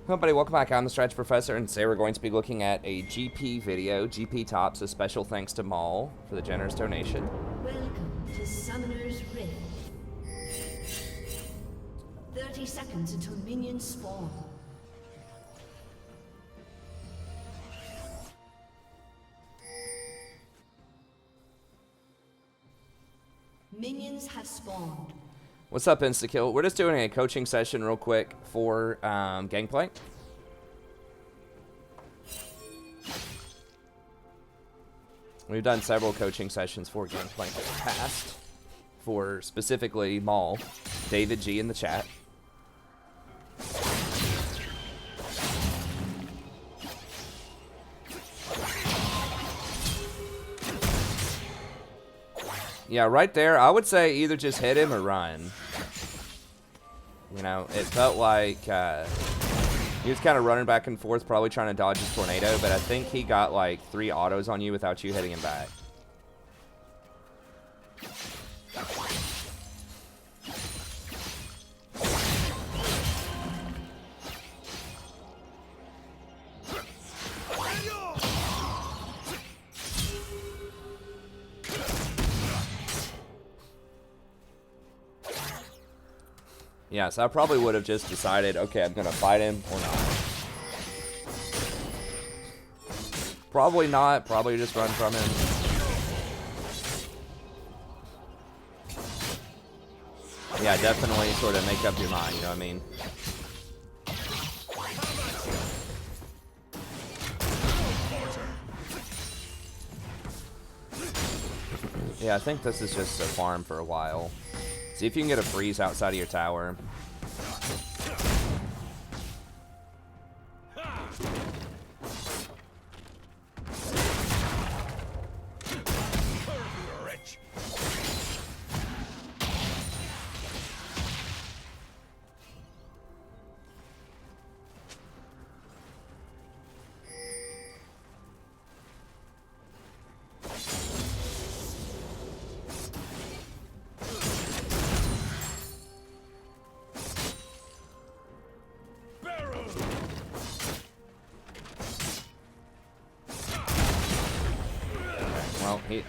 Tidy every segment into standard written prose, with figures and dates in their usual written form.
Hello, everybody. Welcome back. I'm the Stretch Professor, and today we're going to be looking at a GP video, GP Top, so special thanks to Maul for the generous donation. Welcome to Summoner's Rift. 30 seconds until minions spawn. Minions have spawned. What's up, Instakill? We're just doing a coaching session real quick for Gangplank. We've done several coaching sessions for Gangplank in the past, for specifically Maul, David G in the chat. Yeah, right there, I would say either just hit him or run. You know, it felt like he was kind of running back and forth, probably trying to dodge his tornado, but I think he got like 3 autos on you without you hitting him back. Yeah, so I probably would have just decided, okay, I'm going to fight him or not. Probably not. Probably just run from him. Yeah, definitely sort of make up your mind, you know what I mean? Yeah, I think this is just a farm for a while. See if you can get a freeze outside of your tower.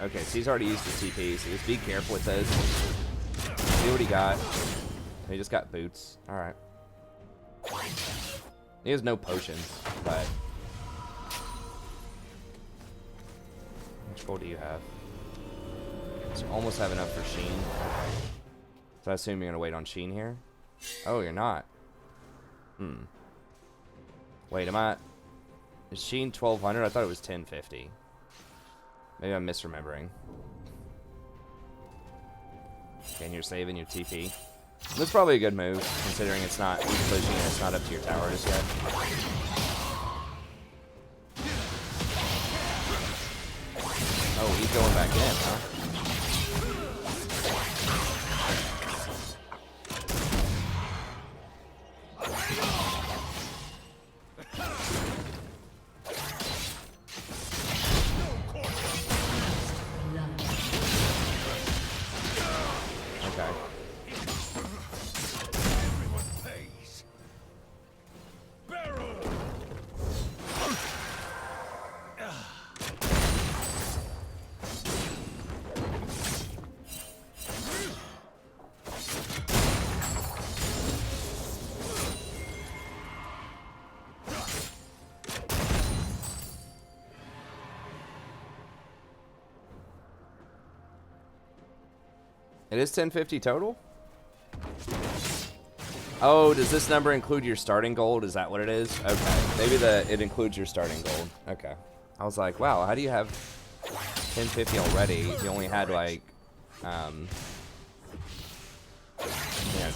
Okay, so he's already used the TP, so just be careful with those. See what he got. He just got boots. Alright. He has no potions, but... Which gold do you have? So you almost have enough for Sheen. So I assume you're going to wait on Sheen here? Oh, you're not. Wait, am I... Is Sheen 1200? I thought it was 1050. Maybe I'm misremembering. Okay, and you're saving your TP. That's probably a good move, considering it's not pushing and it's not up to your tower just yet. Oh, he's going back in, huh? It is 1050 total? Oh, does this number include your starting gold? Is that what it is? Okay. Maybe it includes your starting gold. Okay. I was like, wow, how do you have 1050 already? You only had like,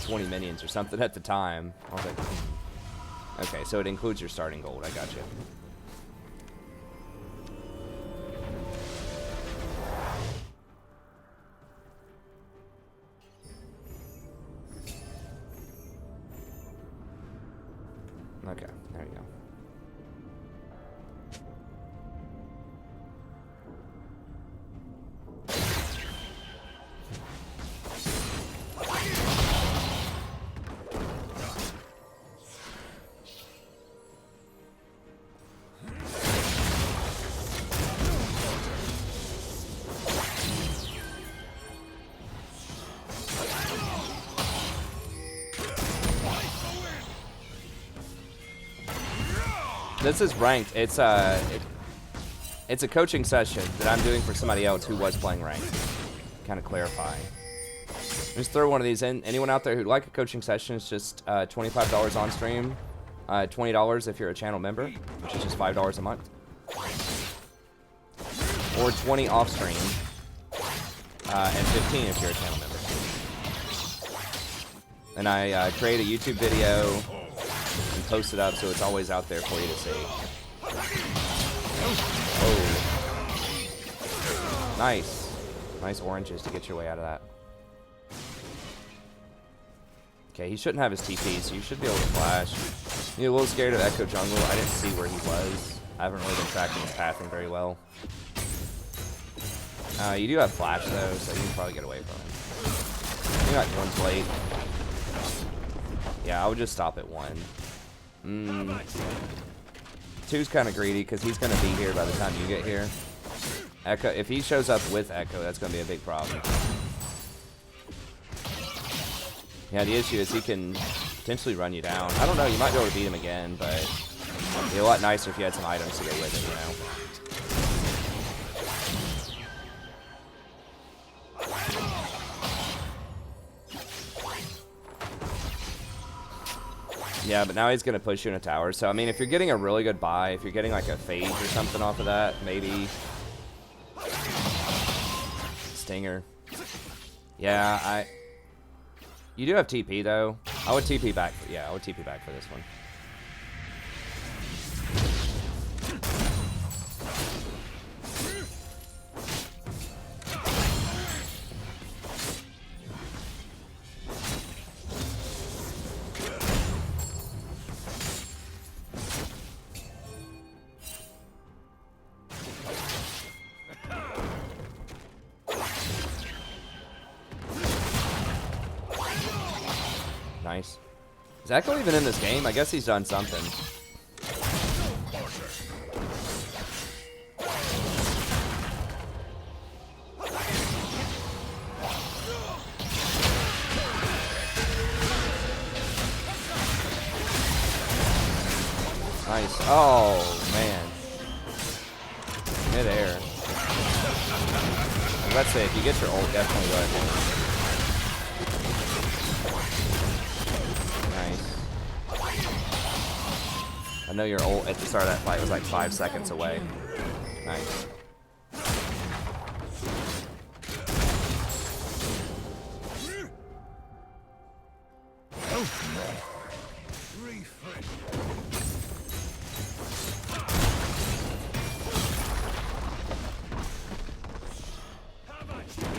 20 minions or something at the time. I was like, okay, so it includes your starting gold. I got you. Okay, there you go. This is ranked. It's a coaching session that I'm doing for somebody else who was playing ranked. Kind of clarifying. Just throw one of these in. Anyone out there who'd like a coaching session, it's just $25 on stream, $20 if you're a channel member, which is just $5 a month, or $20 off stream, and $15 if you're a channel member. And I create a YouTube video and post it up so it's always out there for you to see. Oh, nice oranges to get your way out of that. Okay, he shouldn't have his TP, so you should be able to flash. You're a little scared of Echo Jungle. I didn't see where he was. I haven't really been tracking his pathing very well. You do have flash, though, so you can probably get away from him. You're like one's late. Yeah, I would just stop at 1. 2's kind of greedy, because he's going to be here by the time you get here. Echo, if he shows up with Echo, that's going to be a big problem. Yeah, the issue is he can potentially run you down. I don't know, you might be able to beat him again, but it'd be a lot nicer if you had some items to go with it, you know? Yeah, but now he's going to push you in a tower. So, I mean, if you're getting a really good buy, if you're getting like a phase or something off of that, maybe. Stinger. Yeah, you do have TP, though. I would TP back. Yeah, I would TP back for this one. Nice. Is Echo even in this game? I guess he's done something. Nice. Oh, man. Mid-air. Let's say, if you get your ult, definitely go ahead. I know your ult at the start of that fight was like 5 seconds away. Nice.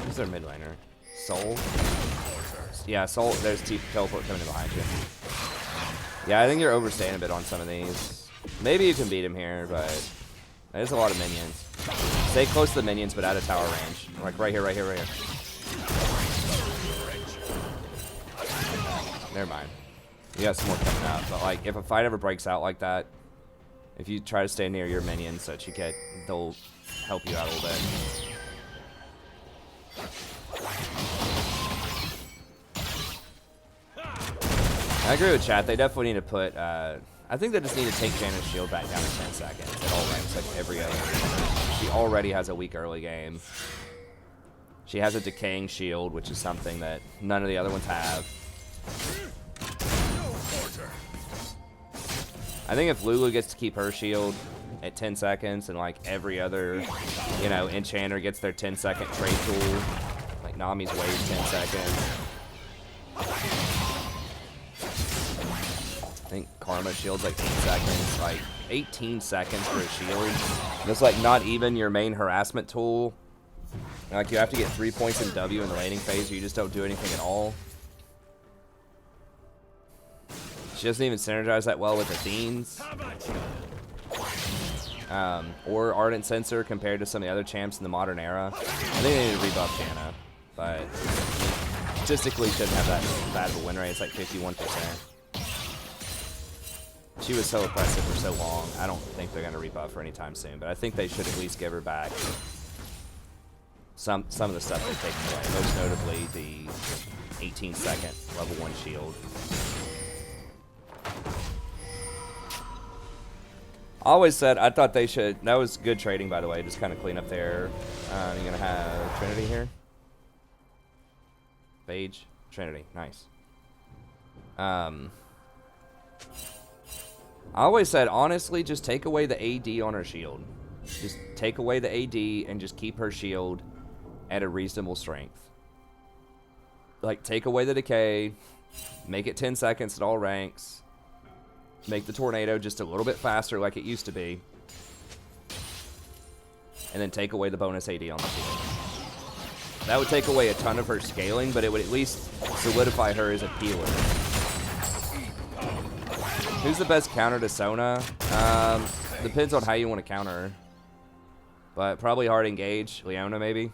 Who's their mid laner? Soul? Yeah, Soul. There's teleport coming in behind you. Yeah, I think you're overstaying a bit on some of these. Maybe you can beat him here, but there's a lot of minions. Stay close to the minions, but out of tower range. Like right here, right here, right here. Never mind. You got some more coming up. But like, if a fight ever breaks out like that, if you try to stay near your minions so that you get, they'll help you out a little bit. I agree with chat. They definitely need to put, I think they just need to take Janna's shield back down to 10 seconds at all ranks, like every other. She already has a weak early game. She has a decaying shield, which is something that none of the other ones have. I think if Lulu gets to keep her shield at 10 seconds and like every other, you know, enchanter gets their 10-second trade tool, like Nami's wave 10 seconds. I think Karma shield's like 8 seconds, like 18 seconds for a shield. That's like not even your main harassment tool. Like you have to get 3 points in W in the laning phase, or you just don't do anything at all. She doesn't even synergize that well with Athene's. Or Ardent Sensor compared to some of the other champs in the modern era. I think they need to rebuff Janna, but statistically shouldn't have that bad of a win rate. It's like 51%. She was so oppressive for so long. I don't think they're going to rebuff her anytime soon, but I think they should at least give her back some of the stuff they've taken away. Most notably the 18-second level 1 shield. I always said I thought they should. That was good trading, by the way. Just kind of clean up there. You're gonna have Trinity here. Phage, Trinity, nice. I always said, honestly, just take away the AD on her shield. Just take away the AD and just keep her shield at a reasonable strength. Like, take away the decay, make it 10 seconds at all ranks, make the tornado just a little bit faster like it used to be, and then take away the bonus AD on the shield. That would take away a ton of her scaling, but it would at least solidify her as a healer. Who's the best counter to Sona? Depends on how you want to counter her. But probably hard engage. Leona, maybe.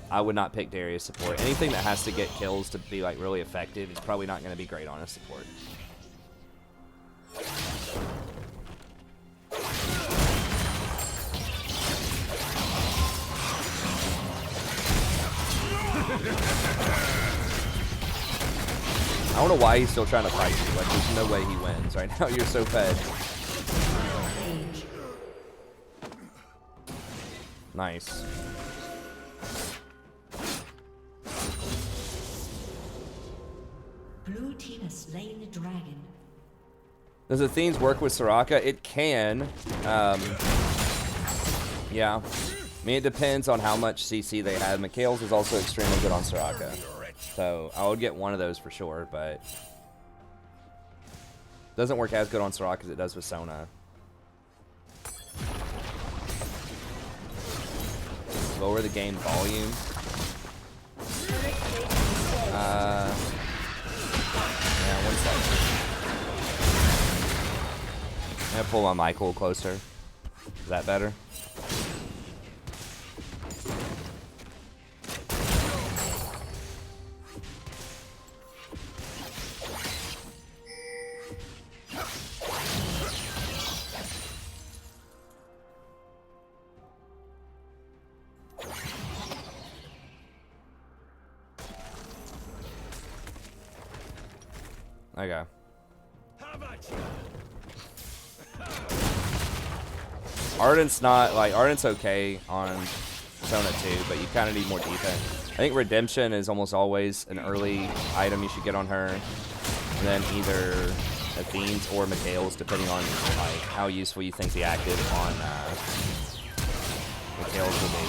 I would not pick Darius support. Anything that has to get kills to be like really effective is probably not going to be great on a support. I don't know why he's still trying to fight you. Like, there's no way he wins right now. You're so fed. Nice. Blue team has slain the dragon. Does Athene's work with Soraka? It can. Yeah. I mean, it depends on how much CC they have. Mikhail's is also extremely good on Soraka. So I would get one of those for sure, but doesn't work as good on Soraka as it does with Sona. Lower the game volume. Yeah, 1 second. I'm gonna pull my mic a little closer. Is that better? Okay. Ardent's not, like, Ardent's okay on Sona 2, but you kind of need more defense. I think Redemption is almost always an early item you should get on her. And then either Athene's or Mikhail's, depending on, like, how useful you think the active on Mikhail's will be.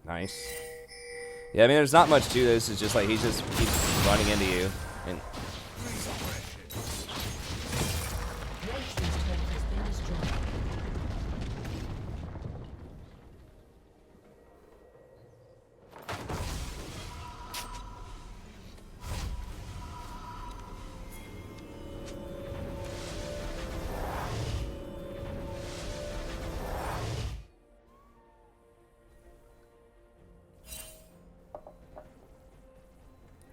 Nice. Yeah, I mean, there's not much to this. It's just like he just keeps running into you. And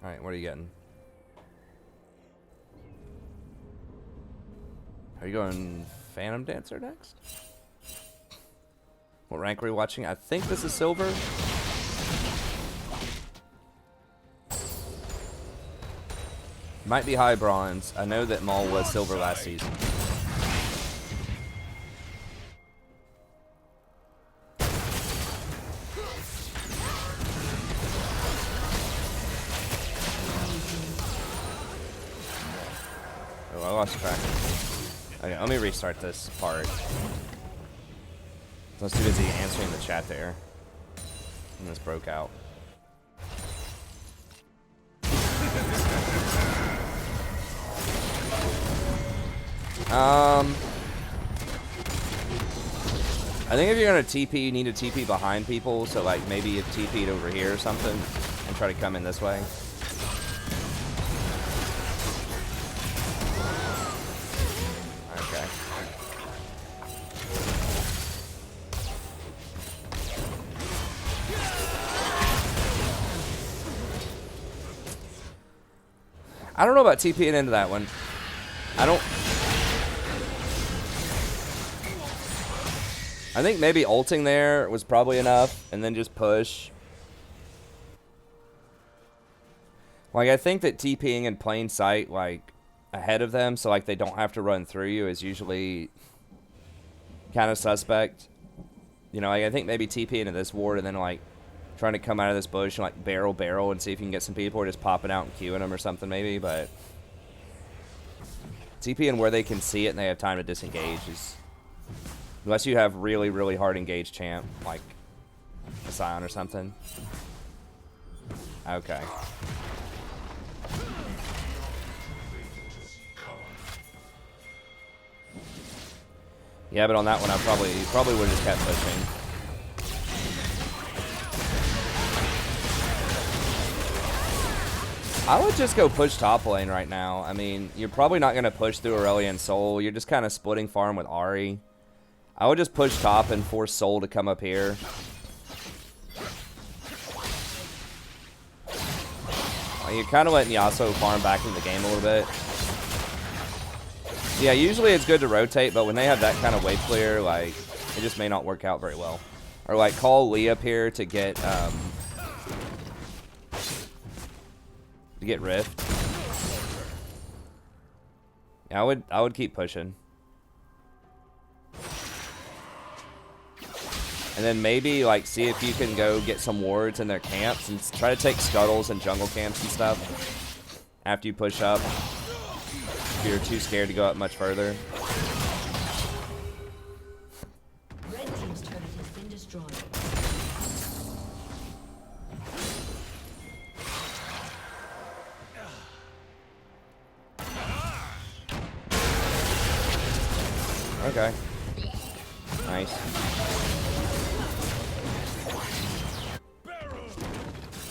alright, what are you getting? Are you going Phantom Dancer next? What rank are we watching? I think this is silver. Might be high bronze. I know that Maul was silver last season. Oh, I lost track. Okay, let me restart this part. I was too busy answering the chat there. And this broke out. I think if you're gonna TP, you need to TP behind people. So like maybe you TP'd over here or something, and try to come in this way. Okay. I don't know about TPing into that one. I think maybe ulting there was probably enough, and then just push. Like, I think that TPing in plain sight, like, ahead of them, so, like, they don't have to run through you is usually kind of suspect. You know, like, I think maybe TPing into this ward and then, like, trying to come out of this bush and, like, barrel and see if you can get some people, or just popping out and queuing them or something maybe, but TPing where they can see it and they have time to disengage is... Unless you have really, really hard engaged champ, like a Scion or something. Okay. Yeah, but on that one, I probably would have just kept pushing. I would just go push top lane right now. I mean, you're probably not going to push through Aurelion Soul. You're just kind of splitting farm with Ahri. I would just push top and force Soul to come up here. You're kind of letting Yasuo farm back in the game a little bit. Yeah, usually it's good to rotate, but when they have that kind of wave clear, like, it just may not work out very well. Or, like, call Lee up here to get Rift. Yeah, I would keep pushing. And then maybe, like, see if you can go get some wards in their camps and try to take scuttles and jungle camps and stuff after you push up. If you're too scared to go up much further. Red team's turret has been destroyed. Okay. Nice.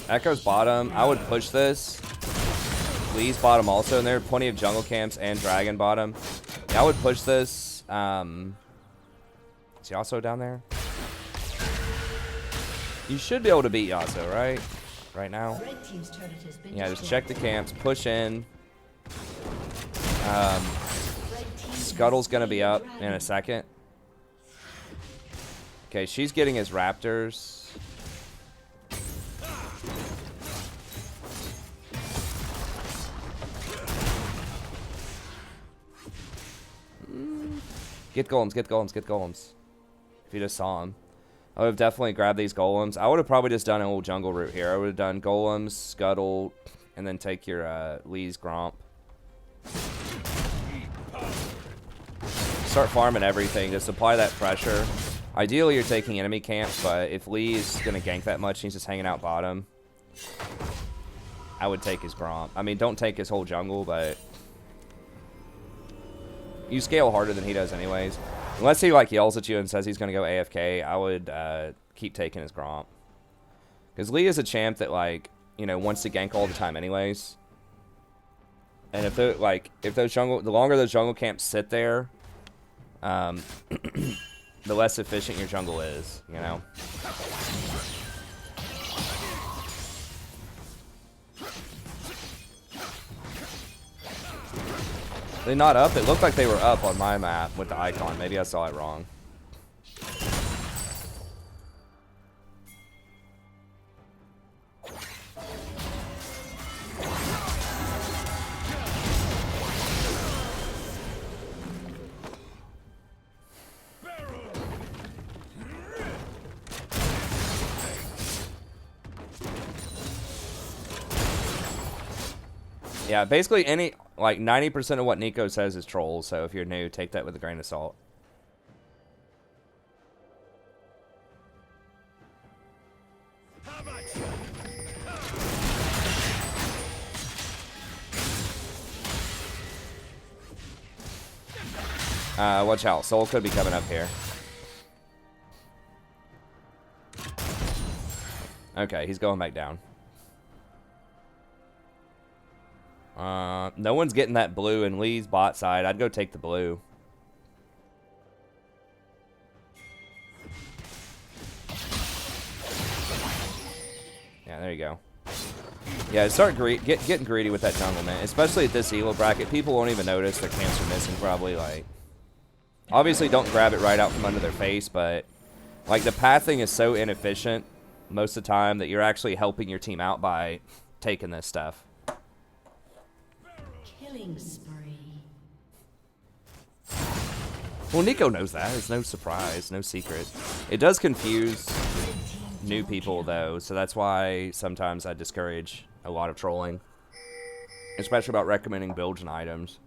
Echo's bottom. I would push this. Lee's bottom also, and there are plenty of jungle camps and dragon bottom. Yeah, I would push this. Is Yasuo down there? You should be able to beat Yasuo, right? Right now. Red team's turret has been Yeah, just destroyed. check the camps, push in. Scuttle's gonna be up in a second. Okay, she's getting his raptors. Get golems, get golems, get golems. If you just saw him. I would have definitely grabbed these golems. I would have probably just done an old jungle route here. I would have done golems, scuttle, and then take your Lee's Gromp. Start farming everything. Just apply that pressure. Ideally, you're taking enemy camps, but if Lee's going to gank that much and he's just hanging out bottom, I would take his Gromp. I mean, don't take his whole jungle, but... You scale harder than he does anyways. Unless he, like, yells at you and says he's going to go AFK, I would keep taking his Gromp. Because Lee is a champ that, like, you know, wants to gank all the time anyways. And if they're, like, the longer those jungle camps sit there, the less efficient your jungle is, you know? They not up? It looked like they were up on my map with the icon. Maybe I saw it wrong. Yeah, basically any, like 90% of what Nico says is troll, so if you're new, take that with a grain of salt. Watch out, Soul could be coming up here. Okay, he's going back down. No one's getting that blue in Lee's bot side. I'd go take the blue. Yeah, there you go. Yeah, start getting greedy with that jungle, man. Especially at this elo bracket. People won't even notice their camps are missing, probably. Like, obviously, don't grab it right out from under their face, but like the pathing is so inefficient most of the time that you're actually helping your team out by taking this stuff. Killing spree. Well, Nico knows that. It's no surprise, no secret. It does confuse new people, though, so that's why sometimes I discourage a lot of trolling. Especially about recommending builds and items.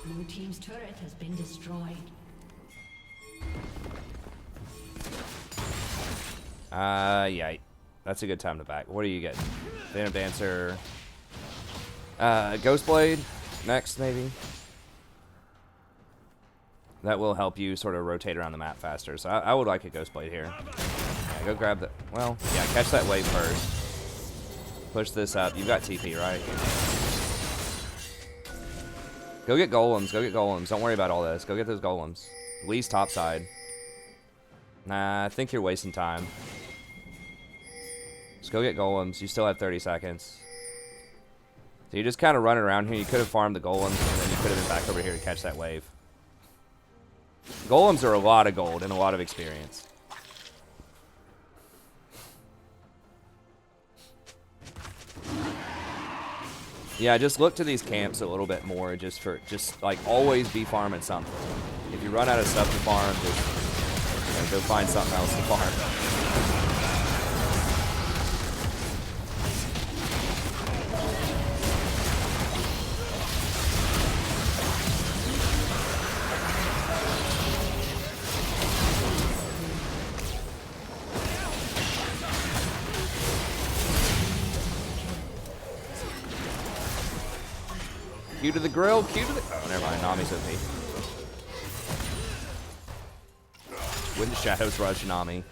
Blue team's turret has been destroyed. Yeah. That's a good time to back. What do you get? Phantom Dancer. Ghostblade next, maybe. That will help you sort of rotate around the map faster. So I would like a Ghostblade here. Yeah, go grab the... Well, yeah, catch that wave first. Push this up. You've got TP, right? Go get golems. Go get golems. Don't worry about all this. Go get those golems. Lee's topside. Nah, I think you're wasting time. Just go get golems. You still have 30 seconds. So you're just kind of running around here. You could have farmed the golems, and then you could have been back over here to catch that wave. Golems are a lot of gold and a lot of experience. Yeah, just look to these camps a little bit more, just like always be farming something. If you run out of stuff to farm, just go find something else to farm. Q to the grill, Q to the... Oh, never mind. Nami's OP. When the shadows rush Nami.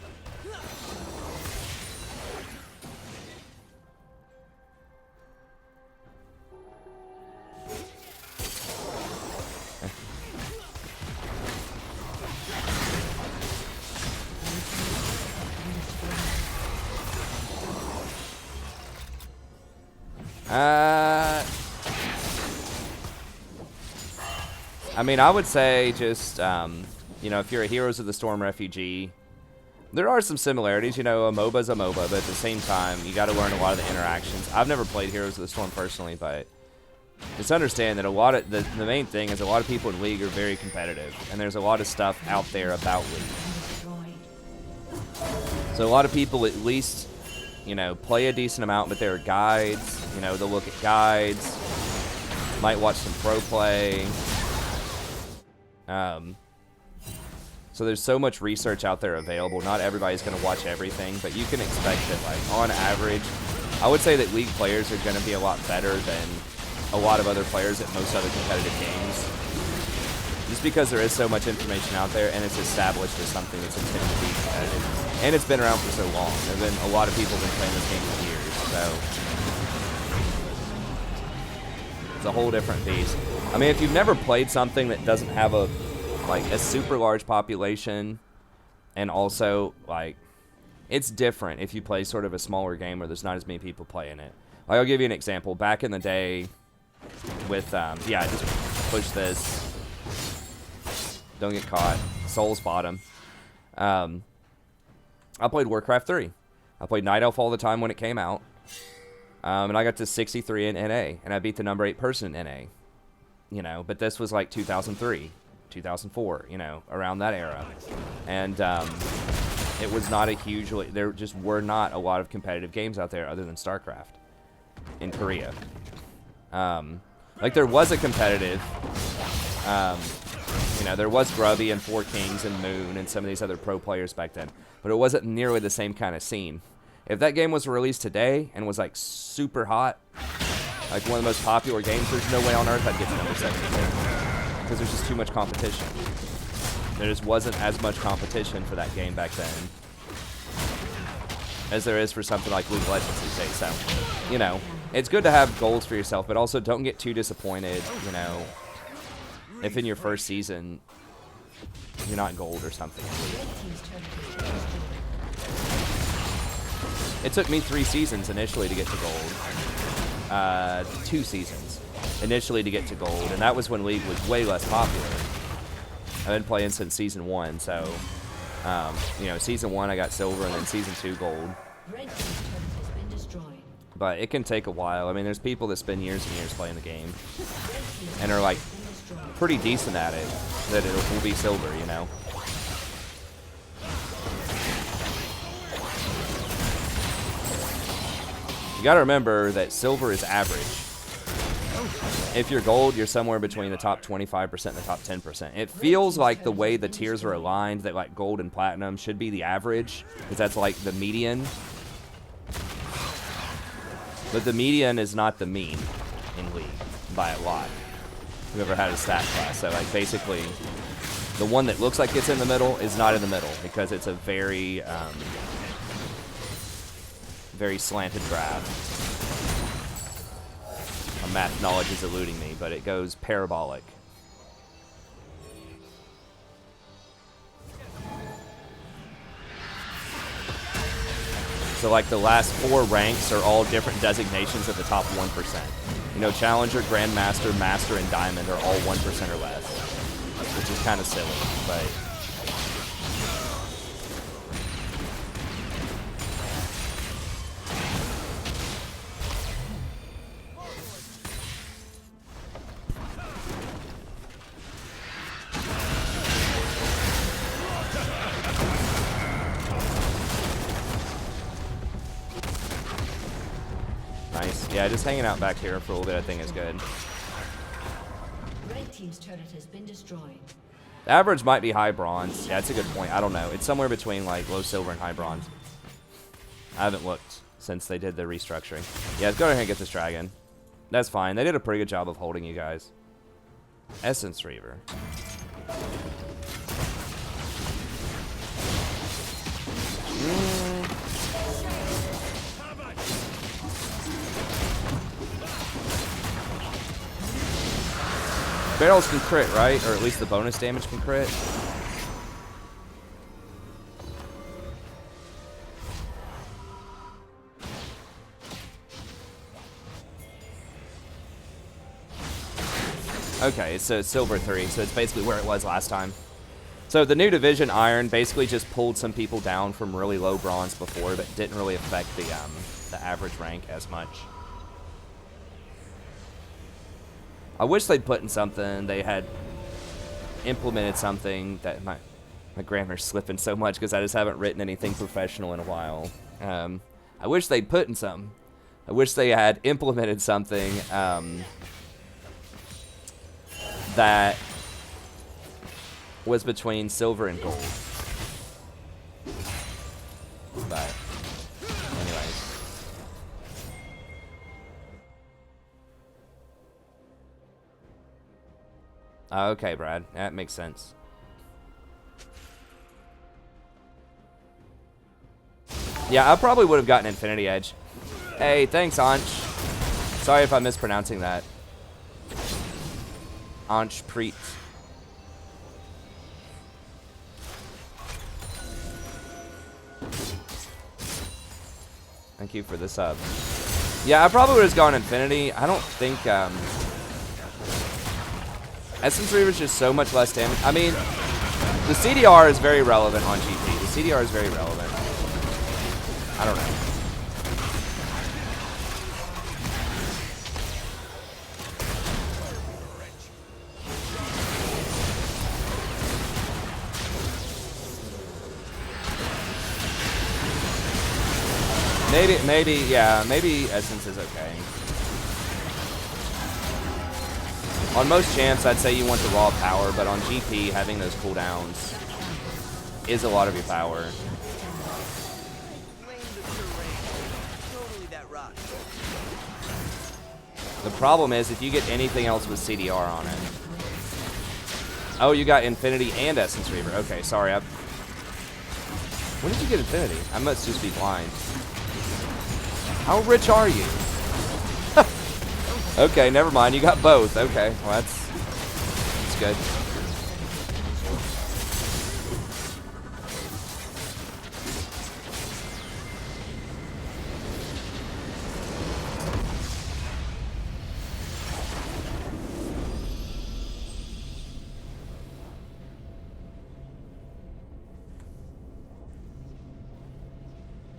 I mean, I would say just, you know, if you're a Heroes of the Storm refugee, there are some similarities. You know, a MOBA's a MOBA, but at the same time, you got to learn a lot of the interactions. I've never played Heroes of the Storm personally, but just understand that a lot of, the main thing is a lot of people in League are very competitive, and there's a lot of stuff out there about League. So a lot of people at least, you know, play a decent amount, but there are guides. You know, they'll look at guides, might watch some pro play. So there's so much research out there available. Not everybody's going to watch everything, but you can expect that, like, on average, I would say that League players are going to be a lot better than a lot of other players at most other competitive games. Just because there is so much information out there, and it's established as something that's intended to be competitive. And it's been around for so long. There have been a lot of people have been playing this game for years, so it's a whole different beast. I mean, if you've never played something that doesn't have a super large population, and also, like, it's different if you play sort of a smaller game where there's not as many people playing it. Like, I'll give you an example. Back in the day with, yeah, just push this. Don't get caught. Soul's bottom. I played Warcraft 3. I played Night Elf all the time when it came out. And I got to 63 in NA, and I beat the number 8 person in NA. You know, but this was like 2003, 2004, you know, around that era. And it was not a huge, there just were not a lot of competitive games out there other than StarCraft in Korea. Like, there was a competitive, you know, there was Grubby and Four Kings and Moon and some of these other pro players back then, but it wasn't nearly the same kind of scene. If that game was released today and was, like, super hot, like one of the most popular games, there's no way on earth I'd get to number 72. Because there's just too much competition. There just wasn't as much competition for that game back then as there is for something like League of Legends these days. So, you know, it's good to have goals for yourself, but also don't get too disappointed, you know, if in your first season you're not gold or something. It took me 3 seasons initially to get to gold. 2 seasons initially to get to gold, and that was when League was way less popular. I've been playing since Season 1, so, you know, Season 1 I got silver, and then Season 2 gold. Red team's turret has been destroyed. But it can take a while. I mean, there's people that spend years and years playing the game and are, like, pretty decent at it, that it will be silver, you know? You gotta remember that silver is average. If you're gold, you're somewhere between the top 25% and the top 10%. It feels like the way the tiers are aligned, that like gold and platinum should be the average, because that's like the median. But the median is not the mean in League by a lot. Whoever had a stat class. So like basically, the one that looks like it's in the middle is not in the middle, because it's a very, very slanted graph. My math knowledge is eluding me, but it goes parabolic. So like the last 4 ranks are all different designations of the top 1%. You know, Challenger, Grandmaster, Master, and Diamond are all 1% or less, which is kind of silly, but... Nice. Yeah, just hanging out back here for a little bit I think is good. Red team's turret has been destroyed. The average might be high bronze. Yeah, that's a good point. I don't know. It's somewhere between like low silver and high bronze. I haven't looked since they did the restructuring. Yeah, let's go ahead and get this dragon. That's fine. They did a pretty good job of holding you guys. Essence Reaver. Barrels can crit, right? Or at least the bonus damage can crit. Okay, so it's silver 3, so it's basically where it was last time. So the new division, Iron, basically just pulled some people down from really low bronze before, but didn't really affect the average rank as much. I wish they'd put in something. They had implemented something that my grammar's slipping so much because I just haven't written anything professional in a while. I wish they'd put in some. I wish they had implemented something that was between silver and gold. But anyways. Okay, Brad. That makes sense. Yeah, I probably would have gotten Infinity Edge. Hey, thanks, Anch. Sorry if I'm mispronouncing that. Anch Preet. Thank you for the sub. Yeah, I probably would have gone Infinity. I don't think... Essence Reaver is just so much less damage. I mean, the CDR is very relevant on GP. The CDR is very relevant. I don't know. Maybe Essence is okay. On most champs, I'd say you want the raw power, but on GP, having those cooldowns is a lot of your power. The problem is, if you get anything else with CDR on it. Oh, you got Infinity and Essence Reaver. Okay, sorry. When did you get Infinity? I must just be blind. How rich are you? Okay, never mind. You got both. Okay, well that's good.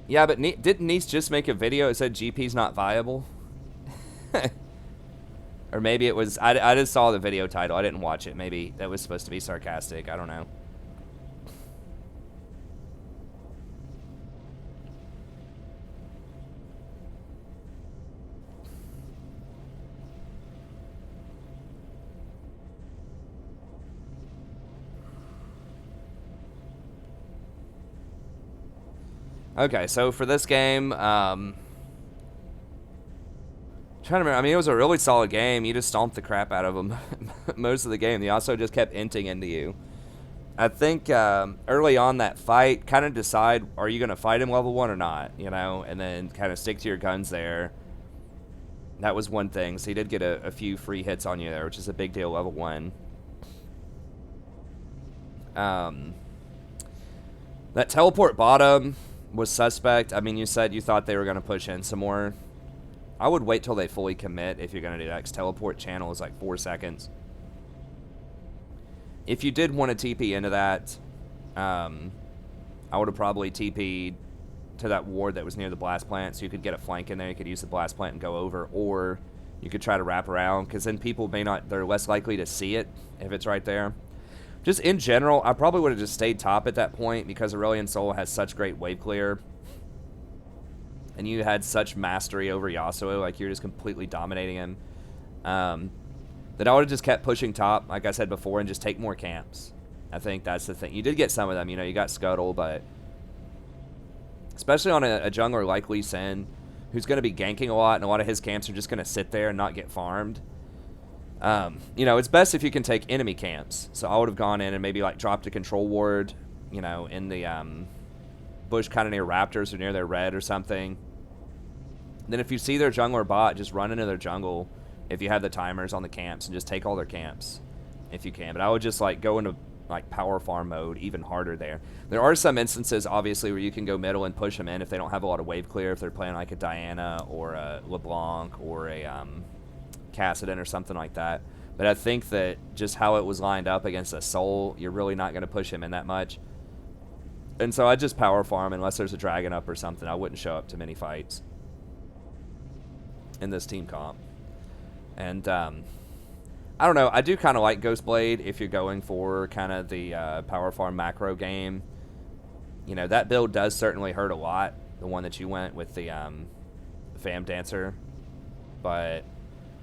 Yeah, but didn't Nice just make a video that said GP's not viable? Or maybe it was... I just saw the video title. I didn't watch it. Maybe that was supposed to be sarcastic. I don't know. Okay, so for this game, trying to remember, I mean, it was a really solid game. You just stomped the crap out of them most of the game. They also just kept inting into you. I think early on that fight, kind of decide, are you going to fight him level 1 or not, you know, and then kind of stick to your guns there. That was one thing. So he did get a few free hits on you there, which is a big deal, level 1. That teleport bottom was suspect. I mean, you said you thought they were going to push in some more. I would wait till they fully commit if you're going to do that, 'cause teleport channel is like 4 seconds. If you did want to TP into that, I would have probably TP'd to that ward that was near the blast plant, so you could get a flank in there. You could use the blast plant and go over, or you could try to wrap around, because then people may not, they're less likely to see it if it's right there. Just in general, I probably would have just stayed top at that point, because Aurelion Sol has such great wave clear. And you had such mastery over Yasuo, like you're just completely dominating him. That I would have just kept pushing top, like I said before, and just take more camps. I think that's the thing. You did get some of them, you know, you got Scuttle, but... especially on a jungler like Lee Sin, who's going to be ganking a lot, and a lot of his camps are just going to sit there and not get farmed. You know, it's best if you can take enemy camps. So I would have gone in and maybe like dropped a control ward, you know, in the bush kind of near Raptors or near their red or something. Then if you see their jungler bot, just run into their jungle if you have the timers on the camps and just take all their camps if you can. But I would just like go into like power farm mode even harder there. There are some instances obviously where you can go middle and push them in if they don't have a lot of wave clear, if they're playing like a Diana or a LeBlanc or a Cassidon or something like that. But I think that just how it was lined up against a Soul, you're really not going to push him in that much. And so I just power farm unless there's a dragon up or something. I wouldn't show up to many fights in this team comp. And I don't know, I do kind of like Ghostblade if you're going for kind of the power farm macro game. You know, that build does certainly hurt a lot, the one that you went with the Fam Dancer. But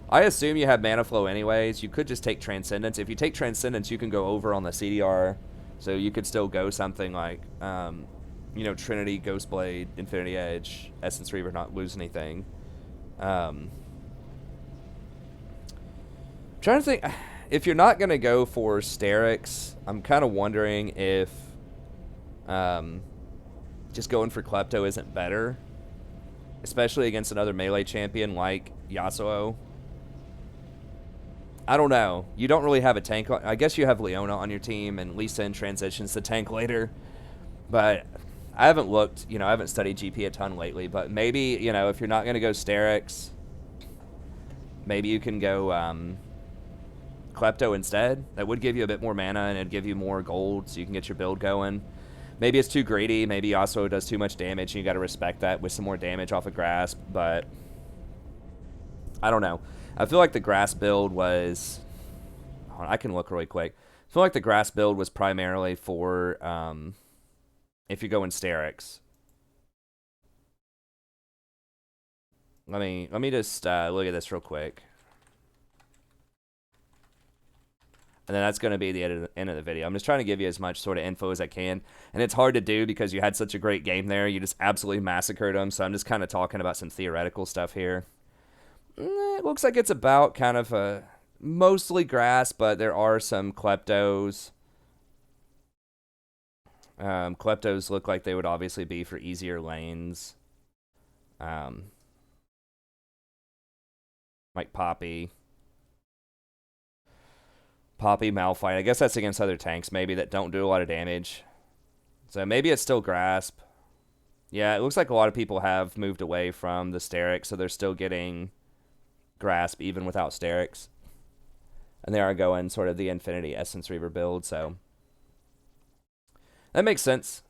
I assume you have mana flow anyways. You could just take Transcendence. If you take Transcendence, you can go over on the CDR. So you could still go something like, you know, Trinity, Ghostblade, Infinity Edge, Essence Reaver, not lose anything. Trying to think, if you're not going to go for Sterix, I'm kind of wondering if just going for Klepto isn't better. Especially against another melee champion like Yasuo. I don't know. You don't really have a tank. I guess you have Leona on your team, and Lee Sin transitions to tank later. But I haven't looked, you know, I haven't studied GP a ton lately. But maybe, you know, if you're not going to go Sterix, maybe you can go Klepto instead. That would give you a bit more mana, and it'd give you more gold, so you can get your build going. Maybe it's too greedy. Maybe Yasuo does too much damage, and you got to respect that with some more damage off of Grasp. But I don't know. I feel like the Grasp build was... hold on, I can look really quick. I feel like the Grasp build was primarily for if you go in Sterix. Let me just look at this real quick. And then that's going to be the end of the video. I'm just trying to give you as much sort of info as I can. And it's hard to do because you had such a great game there. You just absolutely massacred them. So I'm just kind of talking about some theoretical stuff here. It looks like it's about kind of a mostly grass, but there are some Kleptos. Kleptos look like they would obviously be for easier lanes. Like Poppy, Malphite. I guess that's against other tanks maybe that don't do a lot of damage. So maybe it's still Grasp. Yeah, it looks like a lot of people have moved away from the Sterix, so they're still getting Grasp even without Sterix. And they are going sort of the Infinity Essence Reaver build, so that makes sense.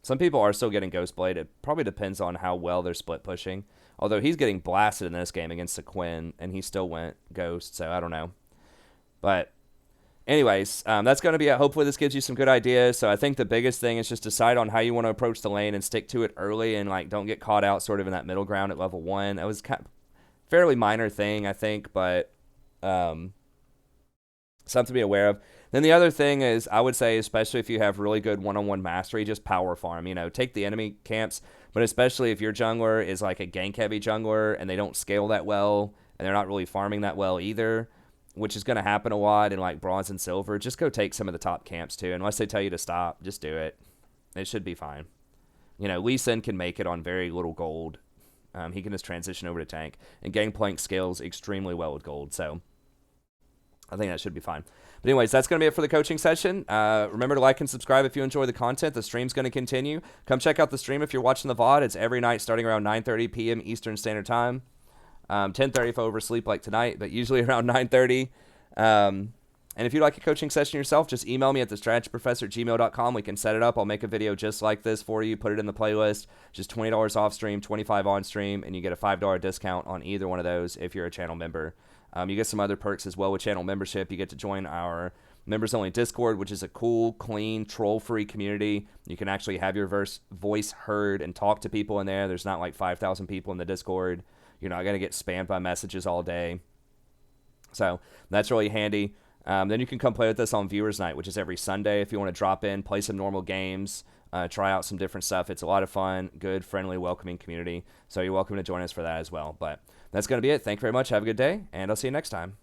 Some people are still getting Ghostblade. It probably depends on how well they're split pushing. Although he's getting blasted in this game against the Quinn, and he still went Ghost, so I don't know. But anyways, that's going to be it. Hopefully this gives you some good ideas. So I think the biggest thing is just decide on how you want to approach the lane and stick to it early and like don't get caught out sort of in that middle ground at level 1. That was kind of fairly minor thing, I think, but something to be aware of. Then the other thing is, I would say, especially if you have really good one-on-one mastery, just power farm. You know, take the enemy camps, but especially if your jungler is like a gank-heavy jungler and they don't scale that well and they're not really farming that well either, which is going to happen a lot in like bronze and silver, just go take some of the top camps too. Unless they tell you to stop, just do it. It should be fine. You know, Lee Sin can make it on very little gold. He can just transition over to tank. And Gangplank scales extremely well with gold, so I think that should be fine. But anyways, that's going to be it for the coaching session. Remember to like and subscribe if you enjoy the content. The stream's going to continue. Come check out the stream if you're watching the VOD. It's every night starting around 9:30 p.m. Eastern Standard Time. 10:30 if I oversleep like tonight, but usually around 9:30. And if you'd like a coaching session yourself, just email me at thestrategyprofessor@gmail.com. We can set it up. I'll make a video just like this for you, put it in the playlist. Just $20 off stream, $25 on stream, and you get a $5 discount on either one of those if you're a channel member. You get some other perks as well with channel membership. You get to join our members-only Discord, which is a cool, clean, troll-free community. You can actually have your voice heard and talk to people in there. There's not like 5,000 people in the Discord. You're not going to get spammed by messages all day. So that's really handy. Then you can come play with us on Viewers Night, which is every Sunday. If you want to drop in, play some normal games, try out some different stuff. It's a lot of fun, good, friendly, welcoming community. So you're welcome to join us for that as well. But that's going to be it. Thank you very much. Have a good day, and I'll see you next time.